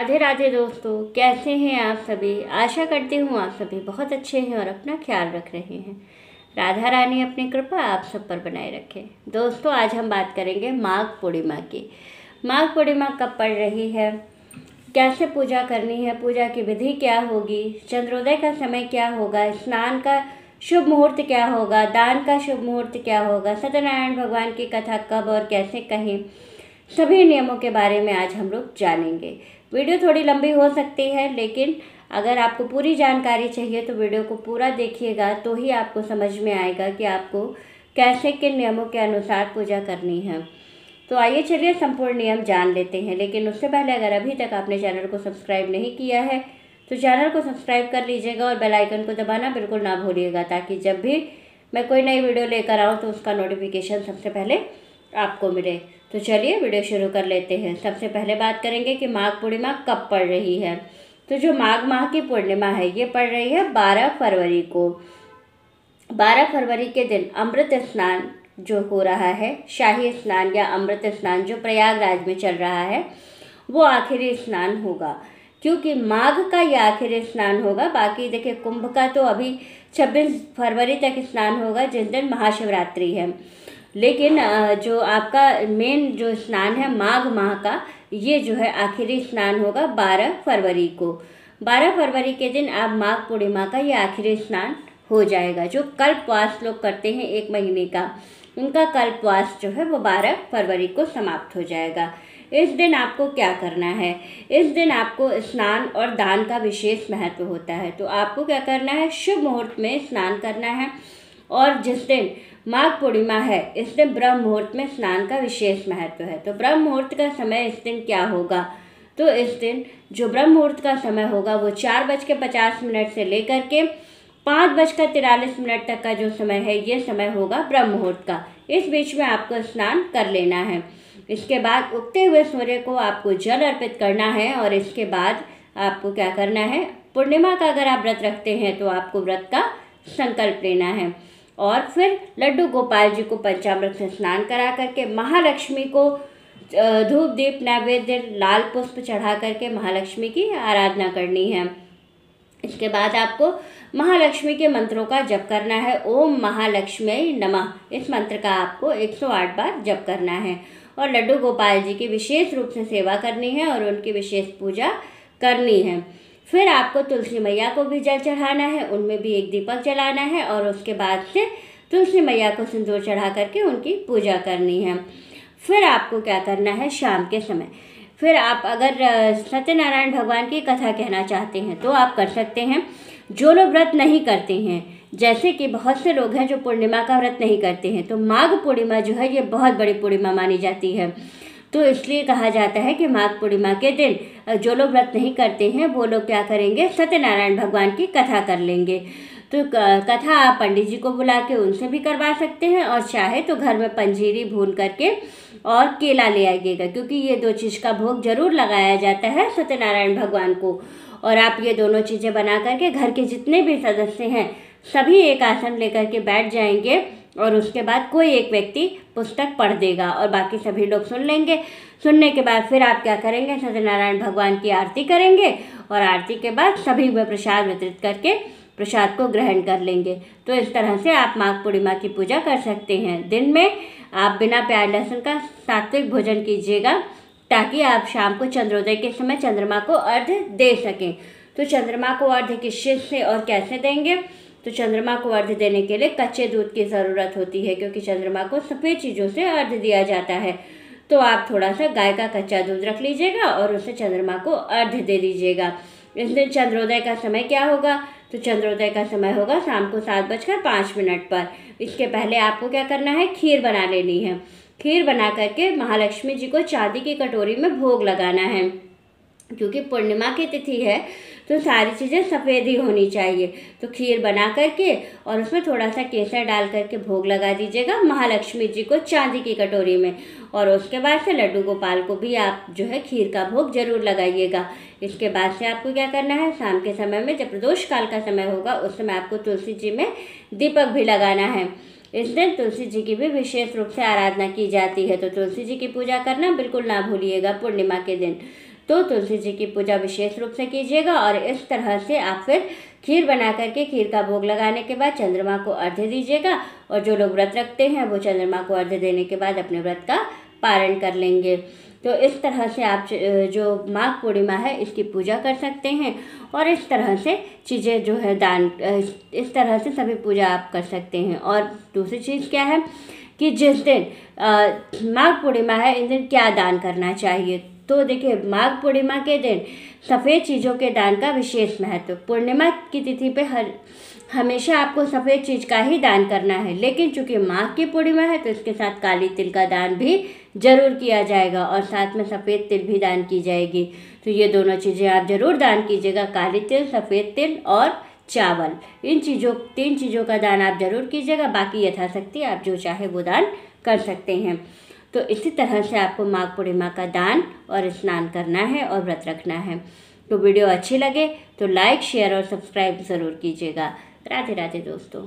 राधे राधे दोस्तों, कैसे हैं आप सभी। आशा करती हूँ आप सभी बहुत अच्छे हैं और अपना ख्याल रख रहे हैं। राधा रानी अपनी कृपा आप सब पर बनाए रखे। दोस्तों, आज हम बात करेंगे माघ पूर्णिमा की। माघ पूर्णिमा कब पड़ रही है, कैसे पूजा करनी है, पूजा की विधि क्या होगी, चंद्रोदय का समय क्या होगा, स्नान का शुभ मुहूर्त क्या होगा, दान का शुभ मुहूर्त क्या होगा, सत्यनारायण भगवान की कथा कब और कैसे कहें, सभी नियमों के बारे में आज हम लोग जानेंगे। वीडियो थोड़ी लंबी हो सकती है, लेकिन अगर आपको पूरी जानकारी चाहिए तो वीडियो को पूरा देखिएगा, तो ही आपको समझ में आएगा कि आपको कैसे किन नियमों के अनुसार पूजा करनी है। तो आइए चलिए संपूर्ण नियम जान लेते हैं। लेकिन उससे पहले अगर अभी तक आपने चैनल को सब्सक्राइब नहीं किया है तो चैनल को सब्सक्राइब कर लीजिएगा और बेल आइकन को दबाना बिल्कुल ना भूलिएगा, ताकि जब भी मैं कोई नई वीडियो लेकर आऊँ तो उसका नोटिफिकेशन सबसे पहले आपको मिले। तो चलिए वीडियो शुरू कर लेते हैं। सबसे पहले बात करेंगे कि माघ पूर्णिमा कब पड़ रही है। तो जो माघ माह की पूर्णिमा है ये पड़ रही है 12 फरवरी को। 12 फरवरी के दिन अमृत स्नान जो हो रहा है, शाही स्नान या अमृत स्नान जो प्रयागराज में चल रहा है, वो आखिरी स्नान होगा, क्योंकि माघ का ये आखिरी स्नान होगा। बाकी देखिए, कुंभ का तो अभी 26 फरवरी तक स्नान होगा, जिस दिन महाशिवरात्रि है। लेकिन जो आपका मेन जो स्नान है माघ माह का, ये जो है आखिरी स्नान होगा 12 फरवरी को। 12 फरवरी के दिन आप माघ पूर्णिमा का ये आखिरी स्नान हो जाएगा। जो कल्पवास लोग करते हैं 1 महीने का, उनका कल्पवास जो है वो 12 फरवरी को समाप्त हो जाएगा। इस दिन आपको क्या करना है, इस दिन आपको स्नान और दान का विशेष महत्व होता है। तो आपको क्या करना है, शुभ मुहूर्त में स्नान करना है। और जिस दिन माघ पूर्णिमा है, इस दिन ब्रह्म मुहूर्त में स्नान का विशेष महत्व है। तो ब्रह्म मुहूर्त का समय इस दिन क्या होगा, तो इस दिन जो ब्रह्म मुहूर्त का समय होगा वो 4:50 से लेकर के 5:43 तक का जो समय है, ये समय होगा ब्रह्म मुहूर्त का। इस बीच में आपको स्नान कर लेना है। इसके बाद उगते हुए सूर्य को आपको जल अर्पित करना है। और इसके बाद आपको क्या करना है, पूर्णिमा का अगर आप व्रत रखते हैं तो आपको व्रत का संकल्प लेना है। और फिर लड्डू गोपाल जी को पंचामृत से स्नान करा करके महालक्ष्मी को धूप दीप नैवेद्य लाल पुष्प चढ़ा करके महालक्ष्मी की आराधना करनी है। इसके बाद आपको महालक्ष्मी के मंत्रों का जप करना है। ओम महालक्ष्मी नमः, इस मंत्र का आपको 108 बार जप करना है। और लड्डू गोपाल जी की विशेष रूप से सेवा करनी है और उनकी विशेष पूजा करनी है। फिर आपको तुलसी मैया को भी जल चढ़ाना है, उनमें भी एक दीपक जलाना है। और उसके बाद से तुलसी मैया को सिंदूर चढ़ा करके उनकी पूजा करनी है। फिर आपको क्या करना है, शाम के समय फिर आप अगर सत्यनारायण भगवान की कथा कहना चाहते हैं तो आप कर सकते हैं। जो लोग व्रत नहीं करते हैं, जैसे कि बहुत से लोग हैं जो पूर्णिमा का व्रत नहीं करते हैं, तो माघ पूर्णिमा जो है ये बहुत बड़ी पूर्णिमा मानी जाती है। तो इसलिए कहा जाता है कि माघ पूर्णिमा के दिन जो लोग व्रत नहीं करते हैं वो लोग क्या करेंगे, सत्यनारायण भगवान की कथा कर लेंगे। तो कथा आप पंडित जी को बुला के उनसे भी करवा सकते हैं, और चाहे तो घर में पंजीरी भून करके और केला ले आइएगा, क्योंकि ये 2 चीज़ का भोग जरूर लगाया जाता है सत्यनारायण भगवान को। और आप ये दोनों चीज़ें बना करके घर के जितने भी सदस्य हैं सभी एक आसन लेकर के बैठ जाएंगे, और उसके बाद कोई एक व्यक्ति पुस्तक पढ़ देगा और बाकी सभी लोग सुन लेंगे। सुनने के बाद फिर आप क्या करेंगे, सत्यनारायण भगवान की आरती करेंगे, और आरती के बाद सभी में प्रसाद वितरित करके प्रसाद को ग्रहण कर लेंगे। तो इस तरह से आप माघ पूर्णिमा की पूजा कर सकते हैं। दिन में आप बिना प्याज लहसुन का सात्विक भोजन कीजिएगा, ताकि आप शाम को चंद्रोदय के समय चंद्रमा को अर्घ्य दे सकें। तो चंद्रमा को अर्घ्य किस चीज़ से और कैसे देंगे, तो चंद्रमा को अर्घ्य देने के लिए कच्चे दूध की ज़रूरत होती है, क्योंकि चंद्रमा को सफ़ेद चीज़ों से अर्घ्य दिया जाता है। तो आप थोड़ा सा गाय का कच्चा दूध रख लीजिएगा और उसे चंद्रमा को अर्घ्य दे दीजिएगा। इस दिन चंद्रोदय का समय क्या होगा, तो चंद्रोदय का समय होगा शाम को 7:05 पर। इसके पहले आपको क्या करना है, खीर बना लेनी है। खीर बना करके महालक्ष्मी जी को चांदी की कटोरी में भोग लगाना है, क्योंकि पूर्णिमा की तिथि है तो सारी चीज़ें सफ़ेद ही होनी चाहिए। तो खीर बना करके और उसमें थोड़ा सा केसर डाल करके भोग लगा दीजिएगा महालक्ष्मी जी को चांदी की कटोरी में। और उसके बाद से लड्डू गोपाल को भी आप जो है खीर का भोग जरूर लगाइएगा। इसके बाद से आपको क्या करना है, शाम के समय में जब प्रदोष काल का समय होगा उस समय आपको तुलसी जी में दीपक भी लगाना है। इस दिन तुलसी जी की भी विशेष रूप से आराधना की जाती है, तो तुलसी जी की पूजा करना बिल्कुल ना भूलिएगा पूर्णिमा के दिन। तो तुलसी जी की पूजा विशेष रूप से कीजिएगा। और इस तरह से आप फिर खीर बना करके खीर का भोग लगाने के बाद चंद्रमा को अर्घ्य दीजिएगा। और जो लोग व्रत रखते हैं वो चंद्रमा को अर्घ्य देने के बाद अपने व्रत का पारण कर लेंगे। तो इस तरह से आप जो माघ पूर्णिमा है इसकी पूजा कर सकते हैं। और इस तरह से चीज़ें जो है दान, इस तरह से सभी पूजा आप कर सकते हैं। और दूसरी चीज़ क्या है कि जिस दिन माघ पूर्णिमा है इस दिन क्या दान करना चाहिए। तो देखिए, माघ पूर्णिमा के दिन सफ़ेद चीज़ों के दान का विशेष महत्व। पूर्णिमा की तिथि पे हमेशा आपको सफ़ेद चीज़ का ही दान करना है, लेकिन चूंकि माघ की पूर्णिमा है तो इसके साथ काली तिल का दान भी जरूर किया जाएगा और साथ में सफ़ेद तिल भी दान की जाएगी। तो ये दोनों चीज़ें आप जरूर दान कीजिएगा, काली तिल, सफ़ेद तिल और चावल। इन तीन चीज़ों का दान आप जरूर कीजिएगा। बाकी यथाशक्ति आप जो चाहे वो दान कर सकते हैं। तो इसी तरह से आपको माघ पूर्णिमा का दान और स्नान करना है और व्रत रखना है। तो वीडियो अच्छी लगे तो लाइक, शेयर और सब्सक्राइब ज़रूर कीजिएगा। राधे राधे दोस्तों।